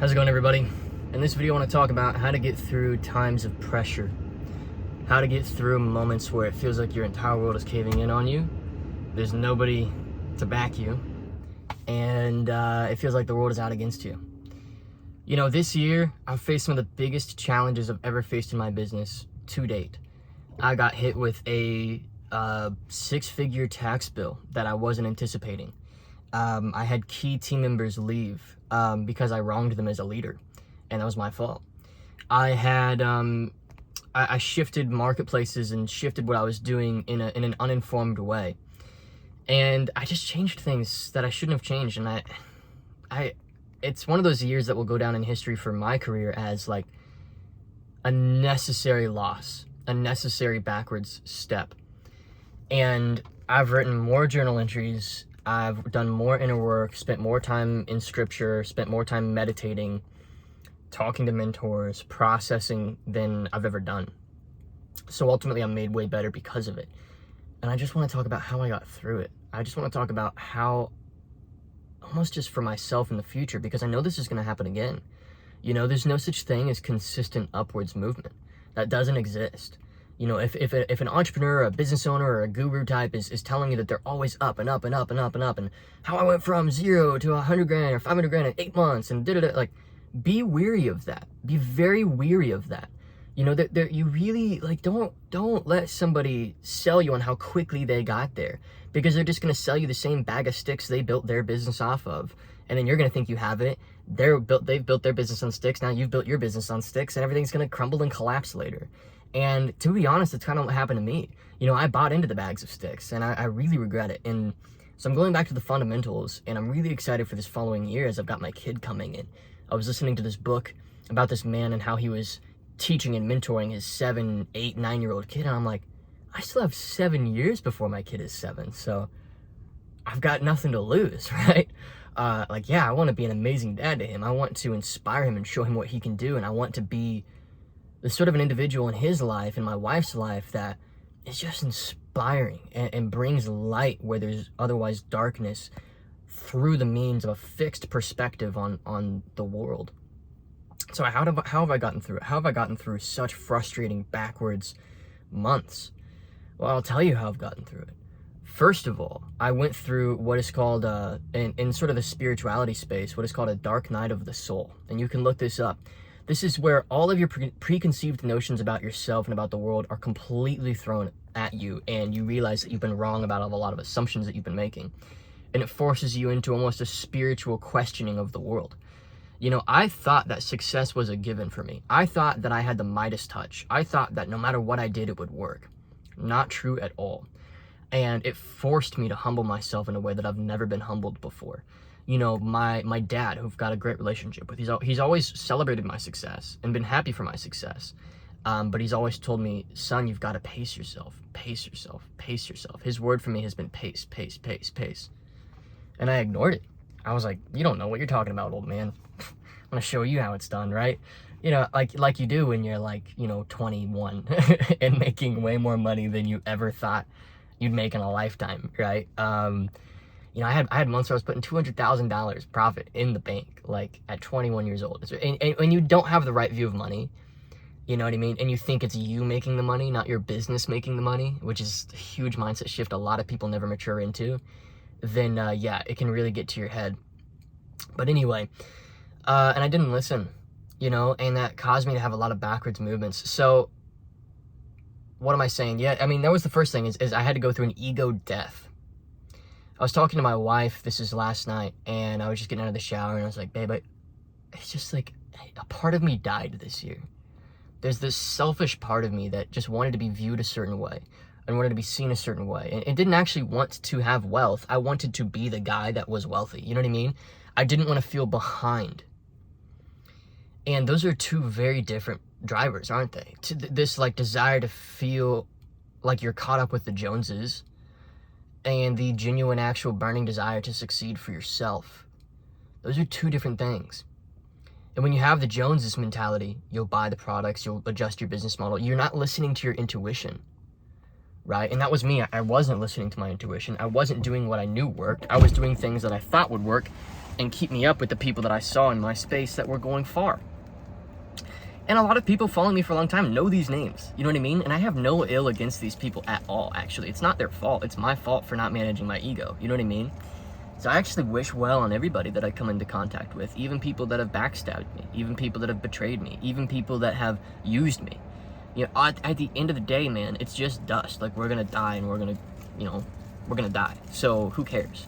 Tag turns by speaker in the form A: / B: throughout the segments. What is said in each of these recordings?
A: How's it going, everybody? In this video I want to talk about how to get through times of pressure, how to get through moments where it feels like your entire world is caving in on you, there's nobody to back you, and it feels like the world is out against you. You know, this year I've faced some of the biggest challenges I've ever faced in my business to date. I got hit with a six-figure tax bill that I wasn't anticipating. I had key team members leave because I wronged them as a leader, and that was my fault. I had I shifted marketplaces and shifted what I was doing in an uninformed way, and I just changed things that I shouldn't have changed. And it's one of those years that will go down in history for my career as like a necessary loss, a necessary backwards step. And I've written more journal entries, I've done more inner work, spent more time in scripture, spent more time meditating, talking to mentors, processing than I've ever done. So ultimately I'm made way better because of it. And I just want to talk about how I got through it. I just want to talk about how, almost just for myself in the future, because I know this is going to happen again. You know, there's no such thing as consistent upwards movement. That doesn't exist. You know, if an entrepreneur, a business owner, or a guru type is telling you that they're always up and up and up and up and up, and how I went from 0 to 100 grand or 500 grand in 8 months, and like, be weary of that. Be very weary of that. You know, that you really, like, don't let somebody sell you on how quickly they got there, because they're just going to sell you the same bag of sticks they built their business off of, and then you're going to think you have it. They've built their business on sticks. Now you've built your business on sticks, and everything's going to crumble and collapse later. And to be honest, it's kind of what happened to me. You know, I bought into the bags of sticks, and I really regret it. And so I'm going back to the fundamentals, and I'm really excited for this following year as I've got my kid coming in. I was listening to this book about this man and how he was teaching and mentoring his 7, 8, 9-year-old kid, and I'm like, I still have 7 years before my kid is 7, so I've got nothing to lose, right? Like, yeah, I want to be an amazing dad to him. I want to inspire him and show him what he can do, and I want to be the sort of an individual in his life and my wife's life that is just inspiring and brings light where there's otherwise darkness through the means of a fixed perspective on the world. So how have I gotten through it? How have I gotten through such frustrating backwards months? Well, I'll tell you how I've gotten through it. First of all, I went through what is called, in sort of the spirituality space, what is called a dark night of the soul. And you can look this up. This is where all of your preconceived notions about yourself and about the world are completely thrown at you, and you realize that you've been wrong about a lot of assumptions that you've been making. And it forces you into almost a spiritual questioning of the world. You know, I thought that success was a given for me. I thought that I had the Midas touch. I thought that no matter what I did, it would work. Not true at all. And it forced me to humble myself in a way that I've never been humbled before. You know, my dad, who I've got a great relationship with, he's always celebrated my success and been happy for my success. But he's always told me, son, you've got to pace yourself, pace yourself, pace yourself. His word for me has been pace, pace, pace, pace. And I ignored it. I was like, you don't know what you're talking about, old man. I'm going to show you how it's done, right? You know, like you do when you're like, 21 and making way more money than you ever thought you'd make in a lifetime, right? You know, I had months where I was putting $200,000 profit in the bank, like at 21 years old. And when you don't have the right view of money, you know what I mean? And you think it's you making the money, not your business making the money, which is a huge mindset shift a lot of people never mature into, then yeah, it can really get to your head. But anyway, and I didn't listen, you know, and that caused me to have a lot of backwards movements. So what am I saying? Yeah, I mean, that was the first thing is I had to go through an ego death. I was talking to my wife, this is last night, and I was just getting out of the shower, and I was like, babe, it's just like, a part of me died this year. There's this selfish part of me that just wanted to be viewed a certain way, and wanted to be seen a certain way, and it didn't actually want to have wealth. I wanted to be the guy that was wealthy, you know what I mean? I didn't want to feel behind. And those are two very different drivers, aren't they? This, like, desire to feel like you're caught up with the Joneses, and the genuine, actual burning desire to succeed for yourself. Those are two different things. And when you have the Joneses mentality, you'll buy the products, you'll adjust your business model. You're not listening to your intuition, right? And that was me. I wasn't listening to my intuition. I wasn't doing what I knew worked. I was doing things that I thought would work and keep me up with the people that I saw in my space that were going far. And a lot of people following me for a long time know these names, you know what I mean? And I have no ill against these people at all, actually. It's not their fault, it's my fault for not managing my ego, you know what I mean? So I actually wish well on everybody that I come into contact with, even people that have backstabbed me, even people that have betrayed me, even people that have used me. You know, at the end of the day, man, it's just dust. Like, we're gonna die and we're gonna die. So who cares?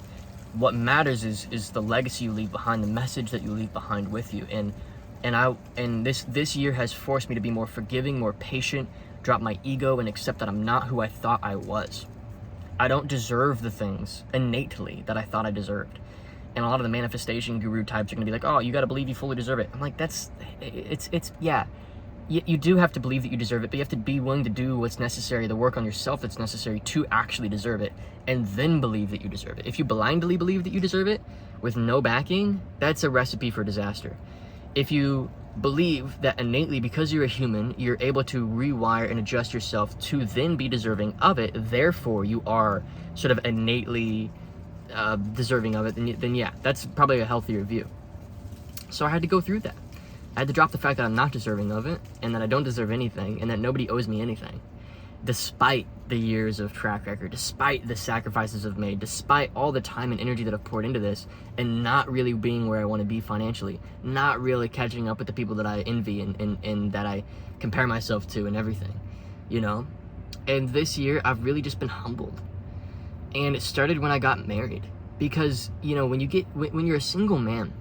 A: What matters is the legacy you leave behind, the message that you leave behind with you. And this year has forced me to be more forgiving, more patient, drop my ego, and accept that I'm not who I thought I was. I don't deserve the things innately that I thought I deserved. And a lot of the manifestation guru types are gonna be like, oh, you gotta believe you fully deserve it. I'm like, yeah. You do have to believe that you deserve it, but you have to be willing to do what's necessary, the work on yourself that's necessary to actually deserve it, and then believe that you deserve it. If you blindly believe that you deserve it with no backing, that's a recipe for disaster. If you believe that innately, because you're a human, you're able to rewire and adjust yourself to then be deserving of it, therefore you are sort of innately deserving of it, then yeah, that's probably a healthier view. So I had to go through that. I had to drop the fact that I'm not deserving of it, and that I don't deserve anything, and that nobody owes me anything. Despite the years of track record, despite the sacrifices I've made, despite all the time and energy that I've poured into this, and not really being where I want to be financially, not really catching up with the people that I envy and that I compare myself to and everything, you know? And this year, I've really just been humbled. And it started when I got married. Because, you know, when you're a single man,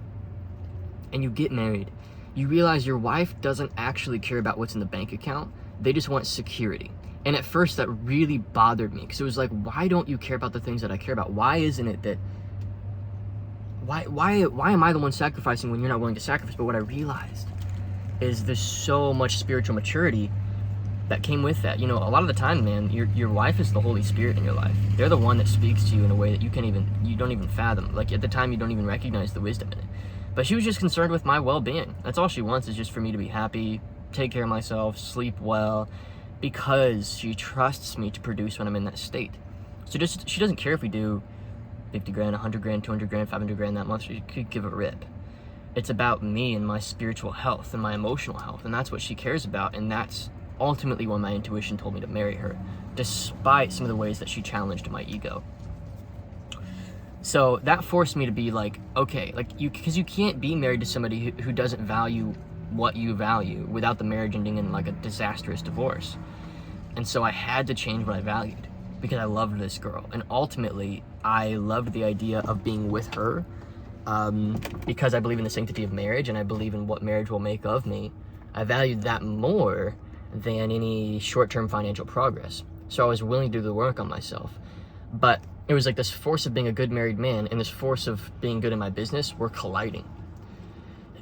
A: and you get married, you realize your wife doesn't actually care about what's in the bank account. They just want security. And at first that really bothered me, because it was like, why don't you care about the things that I care about? Why isn't it that, why am I the one sacrificing when you're not willing to sacrifice? But what I realized is there's so much spiritual maturity that came with that. You know, a lot of the time, man, your wife is the Holy Spirit in your life. They're the one that speaks to you in a way that you don't even fathom. Like, at the time, you don't even recognize the wisdom in it. But she was just concerned with my well-being. That's all she wants, is just for me to be happy, take care of myself, sleep well, because she trusts me to produce when I'm in that state. So she doesn't care if we do 50 grand, 100 grand, 200 grand, 500 grand that month. She could give a rip. It's about me and my spiritual health and my emotional health, and that's what she cares about, and that's ultimately why my intuition told me to marry her, despite some of the ways that she challenged my ego. So that forced me to be like, okay, like, because you can't be married to somebody who doesn't value what you value without the marriage ending in like a disastrous divorce. And so I had to change what I valued, because I loved this girl, and ultimately I loved the idea of being with her, because I believe in the sanctity of marriage and I believe in what marriage will make of me. I valued that more than any short-term financial progress. So I was willing to do the work on myself. But it was like this force of being a good married man and this force of being good in my business were colliding.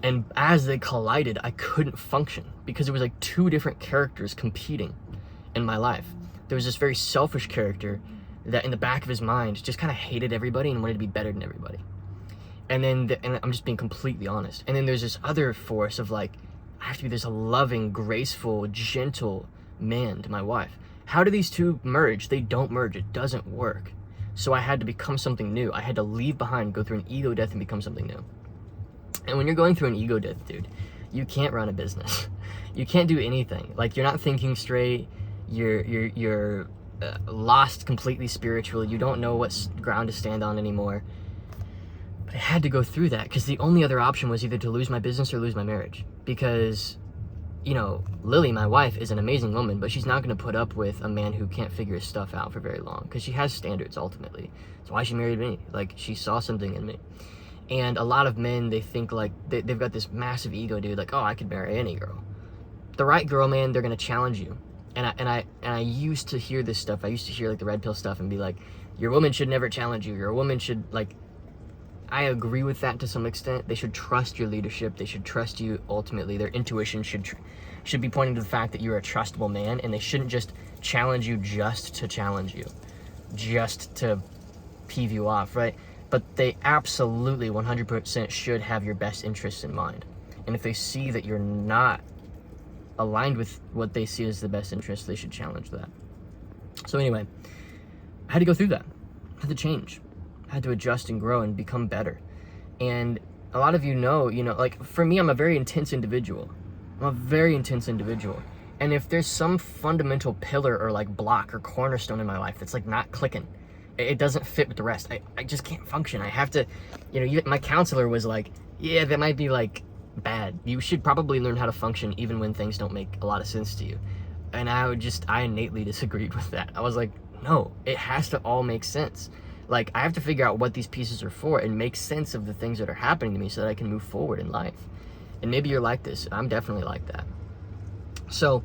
A: And as they collided, I couldn't function, because it was like two different characters competing in my life. There was this very selfish character that in the back of his mind just kind of hated everybody and wanted to be better than everybody. And then, and I'm just being completely honest. And then there's this other force of like, I have to be this loving, graceful, gentle man to my wife. How do these two merge? They don't merge. It doesn't work. So I had to become something new. I had to leave behind, go through an ego death, and become something new. And when you're going through an ego death, dude, you can't run a business. You can't do anything. Like, you're not thinking straight. You're lost completely spiritually. You don't know what ground to stand on anymore. But I had to go through that, because the only other option was either to lose my business or lose my marriage. Because, you know, Lily, my wife, is an amazing woman, but she's not going to put up with a man who can't figure his stuff out for very long, because she has standards, ultimately. That's why she married me. Like, she saw something in me. And a lot of men, they think, like, they've got this massive ego, dude, like, oh, I could marry any girl. The right girl, man, they're going to challenge you. And I used to hear this stuff. I used to hear, like, the red pill stuff and be like, your woman should never challenge you. Your woman should, like, I agree with that to some extent. They should trust your leadership. They should trust you ultimately. Their intuition should be pointing to the fact that you're a trustable man, and they shouldn't just challenge you just to challenge you, just to peeve you off, right? But they absolutely 100% should have your best interests in mind. And if they see that you're not aligned with what they see as the best interest, they should challenge that. So anyway, I had to go through that. I had to change. I had to adjust and grow and become better. And a lot of you know, like for me, I'm a very intense individual. I'm a very intense individual. And if there's some fundamental pillar or like block or cornerstone in my life that's like not clicking, it doesn't fit with the rest. I just can't function. I have to, my counselor was like, yeah, that might be like bad. You should probably learn how to function even when things don't make a lot of sense to you. And I innately disagreed with that. I was like, no, it has to all make sense. Like, I have to figure out what these pieces are for and make sense of the things that are happening to me so that I can move forward in life. And maybe you're like this. I'm definitely like that. So,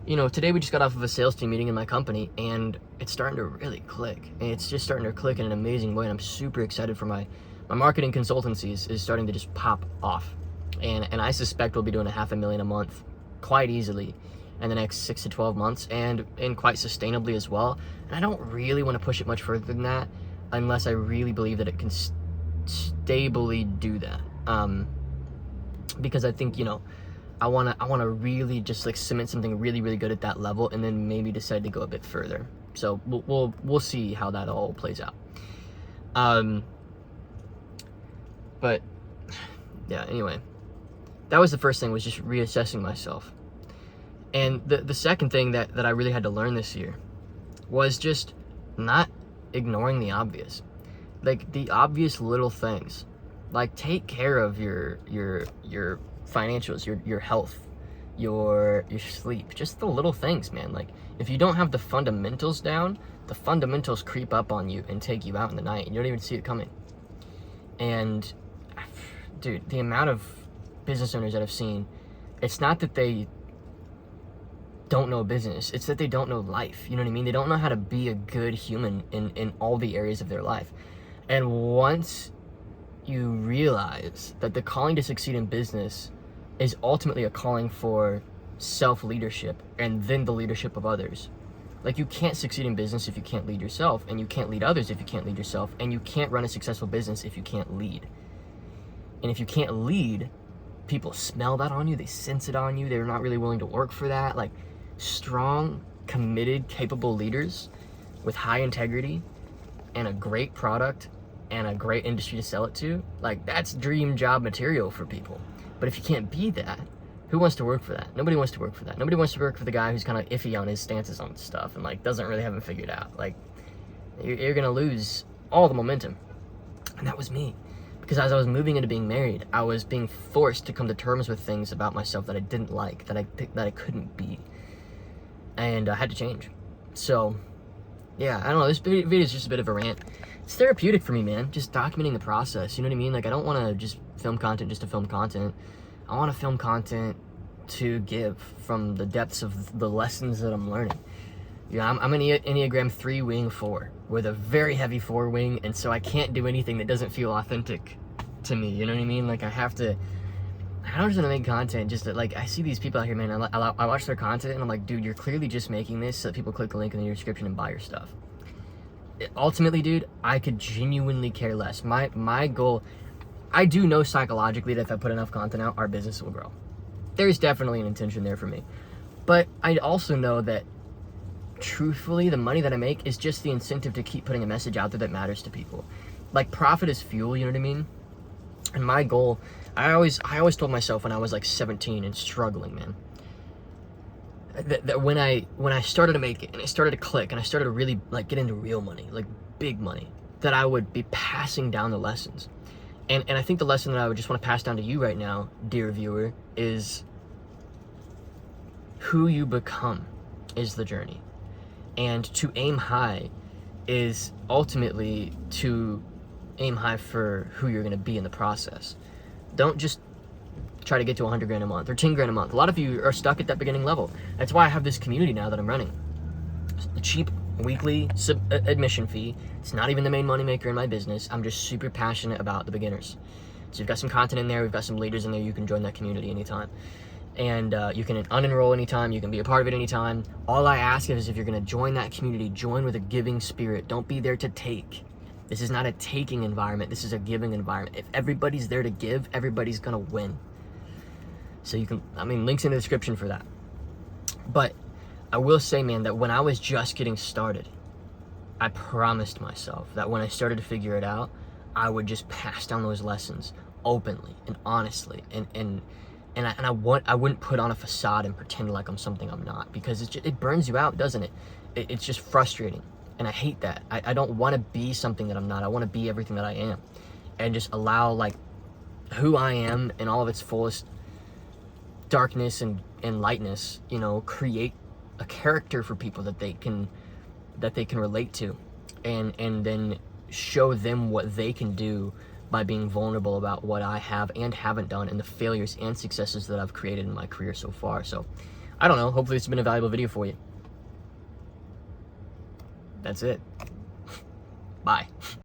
A: today we just got off of a sales team meeting in my company, and it's starting to really click. And it's just starting to click in an amazing way, and I'm super excited for my marketing consultancy is starting to just pop off. And I suspect we'll be doing $500,000 a month quite easily in the next 6 to 12 months, and quite sustainably as well. And I don't really want to push it much further than that unless I really believe that it can stably do that. Because I think, I want to really just like cement something really, really good at that level, and then maybe decide to go a bit further. So we'll see how that all plays out. But yeah, anyway, that was the first thing, was just reassessing myself. And the second thing that I really had to learn this year was just not ignoring the obvious. Like the obvious little things. Like, take care of your financials, your health, your sleep, just the little things, man. Like, if you don't have the fundamentals down, the fundamentals creep up on you and take you out in the night and you don't even see it coming. And dude, the amount of business owners that I've seen, it's not that they don't know business, it's that they don't know life. You know what I mean? They don't know how to be a good human in all the areas of their life. And once you realize that the calling to succeed in business is ultimately a calling for self-leadership and then the leadership of others. Like, you can't succeed in business if you can't lead yourself, and you can't lead others if you can't lead yourself, and you can't run a successful business if you can't lead. And if you can't lead, people smell that on you, they sense it on you, they're not really willing to work for that. Like, strong, committed, capable leaders with high integrity and a great product and a great industry to sell it to, like, that's dream job material for people. But if you can't be that, who wants to work for that? Nobody wants to work for that. Nobody wants to work for the guy who's kind of iffy on his stances on stuff and like doesn't really have it figured out. Like, you're gonna lose all the momentum. And that was me, because as I was moving into being married, I was being forced to come to terms with things about myself that I didn't like, that I couldn't be, and I had to change. So yeah, I don't know, this video is just a bit of a rant. It's therapeutic for me, man, just documenting the process, you know what I mean? Like, I don't want to just film content just to film content. I want to film content to give from the depths of the lessons that I'm learning. I'm an Enneagram 3 wing 4 with a very heavy 4 wing, and so I can't do anything that doesn't feel authentic to me, you know what I mean? Like, I don't just want to make content just that, like, I see these people out here, man, I watch their content and I'm like, dude, you're clearly just making this so that people click the link in the description and buy your stuff. Ultimately, dude, I could genuinely care less. My goal, I do know psychologically that if I put enough content out, our business will grow. There's definitely an intention there for me. But I also know that, truthfully, the money that I make is just the incentive to keep putting a message out there that matters to people. Like, profit is fuel, you know what I mean? And my goal, I always told myself when I was like 17 and struggling, man, that when I started to make it and I started to click and I started to really like get into real money, like big money, that I would be passing down the lessons. And I think the lesson that I would just want to pass down to you right now, dear viewer, is who you become is the journey. And to aim high is ultimately to aim high for who you're going to be in the process. Don't just try to get to 100 grand a month or 10 grand a month. A lot of you are stuck at that beginning level. That's why I have this community now that I'm running. The cheap weekly admission fee. It's not even the main money maker in my business. I'm just super passionate about the beginners. So we've got some content in there. We've got some leaders in there. You can join that community anytime. And you can unenroll anytime. You can be a part of it anytime. All I ask is, if you're going to join that community, join with a giving spirit. Don't be there to take. This is not a taking environment. This is a giving environment. If everybody's there to give, everybody's going to win. So you can, links in the description for that. But I will say, man, that when I was just getting started, I promised myself that when I started to figure it out, I would just pass down those lessons openly and honestly, and I wouldn't put on a facade and pretend like I'm something I'm not, because it burns you out, doesn't it? It's just frustrating, and I hate that. I don't want to be something that I'm not. I want to be everything that I am, and just allow like who I am in all of its fullest darkness and lightness, you know, create a character for people that they can relate to, and then show them what they can do by being vulnerable about what I have and haven't done, and the failures and successes that I've created in my career so far. So I don't know, hopefully it's been a valuable video for you. That's it. Bye.